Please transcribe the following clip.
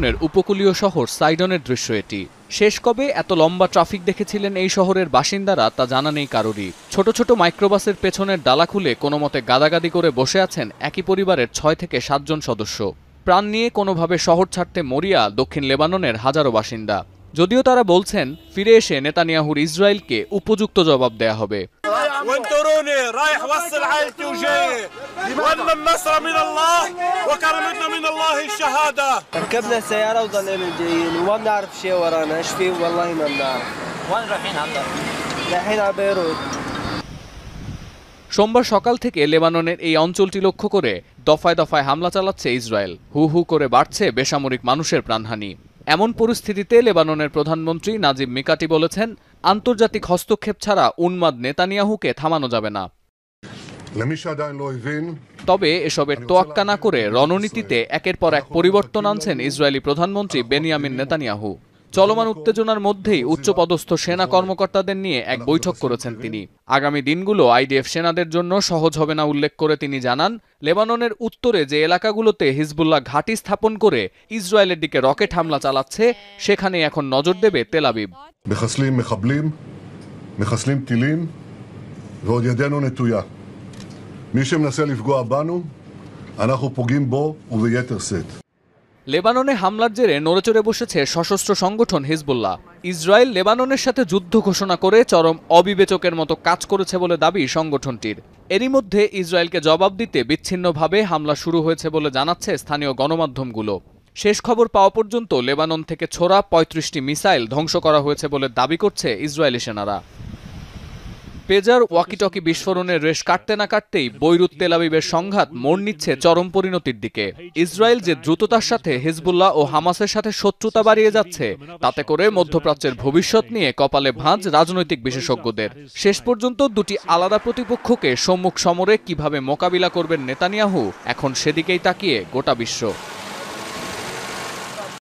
লেবাননের উপকূলীয় শহর সাইডনের দৃশ্য এটি। শেষ কবে এত লম্বা ট্রাফিক দেখেছিলেন এই শহরের বাসিন্দারা তা জানা নেই কারোরই। ছোট ছোট মাইক্রোবাসের পেছনের ডালা খুলে কোনো মতে গাদাগাদি করে বসে আছেন একই পরিবারের 6 থেকে 7 জন সদস্য। প্রাণ নিয়ে কোনোভাবে শহর ছাড়তে মরিয়া দক্ষিণ লেবাননের হাজারো বাসিন্দা। যদিও তারা বলছেন ফিরে এসে নেতানিয়াহুর ইসরায়েলকে উপযুক্ত জবাব দেয়া হবে। وانطروني رايح وصل عائلتي وجاي وان النصر من الله وكرمتنا من الله الشهاده. ركبنا السياره وضلينا جايين وما بنعرف شيء ورانا ايش في والله ما بنعرف. وين رايحين هلا؟ رايحين على بيروت. সোমবার সকাল থেকে লেবাননের এই অঞ্চলটি লক্ষ্য করে দফায় দফায় হামলা চালাচ্ছে ইসরায়েল। হু হু করে বাড়ছে বেসামরিক মানুষের প্রাণহানি। এমন পরিস্থিতিতে লেবাননের প্রধানমন্ত্রী নাজিব মিকাটি বলেছেন, আন্তর্জাতিক হস্তক্ষেপ ছাড়া উন্মাদ নেতানিয়াহুকে থামানো যাবে না। তবে এসবের তোয়াক্কা না করে রণনীতিতে একের পর এক পরিবর্তন আনছেন ইসরায়েলি প্রধানমন্ত্রী বেনিয়ামিন নেতানিয়াহু। চলমান উত্তেজনার মধ্যেই উচ্চপদস্থ সেনা কর্মকর্তাদের নিয়ে এক বৈঠক করেছেন তিনি। আগামী দিনগুলো আইডিএফ সেনাদের জন্য সহজ হবে না উল্লেখ করে তিনি জানান, লেবাননের উত্তরে যে এলাকাগুলোতে হিজবুল্লাহ ঘাঁটি স্থাপন করে ইসরায়েলের দিকে রকেট হামলা চালাচ্ছে সেখানে এখন নজর দেবে তেল আবিব। מחסלים טילים ועוד ידנו נטויה. מי שמנסה לפגוע בנו, אנחנו פוגעים בו וביתר שאת. লেবাননে হামলার জেরে নড়েচড়ে বসেছে সশস্ত্র সংগঠন হিজবুল্লাহ। ইসরায়েল লেবাননের সাথে যুদ্ধ ঘোষণা করে চরম অবিবেচকের মতো কাজ করেছে বলে দাবি সংগঠনটির। এরই মধ্যে ইসরায়েলকে জবাব দিতে বিচ্ছিন্নভাবে হামলা শুরু হয়েছে বলে জানাচ্ছে স্থানীয় গণমাধ্যমগুলো। শেষ খবর পাওয়া পর্যন্ত লেবানন থেকে ছোড়া ৩৫টি মিসাইল ধ্বংস করা হয়েছে বলে দাবি করছে ইসরায়েলি সেনারা। পেজার ওয়াকিটকি বিস্ফোরণের রেশ কাটতে না কাটতেই বৈরুত তেল আবিবের সংঘাত মোড় নিচ্ছে চরম পরিণতির দিকে। ইসরায়েল যে দ্রুততার সাথে হিজবুল্লাহ ও হামাসের সাথে শত্রুতা বাড়িয়ে যাচ্ছে, তাতে করে মধ্যপ্রাচ্যের ভবিষ্যৎ নিয়ে কপালে ভাঁজ রাজনৈতিক বিশেষজ্ঞদের। শেষ পর্যন্ত দুটি আলাদা প্রতিপক্ষকে সম্মুখ সমরে কিভাবে মোকাবিলা করবেন নেতানিয়াহু, এখন সেদিকেই তাকিয়ে গোটা বিশ্ব।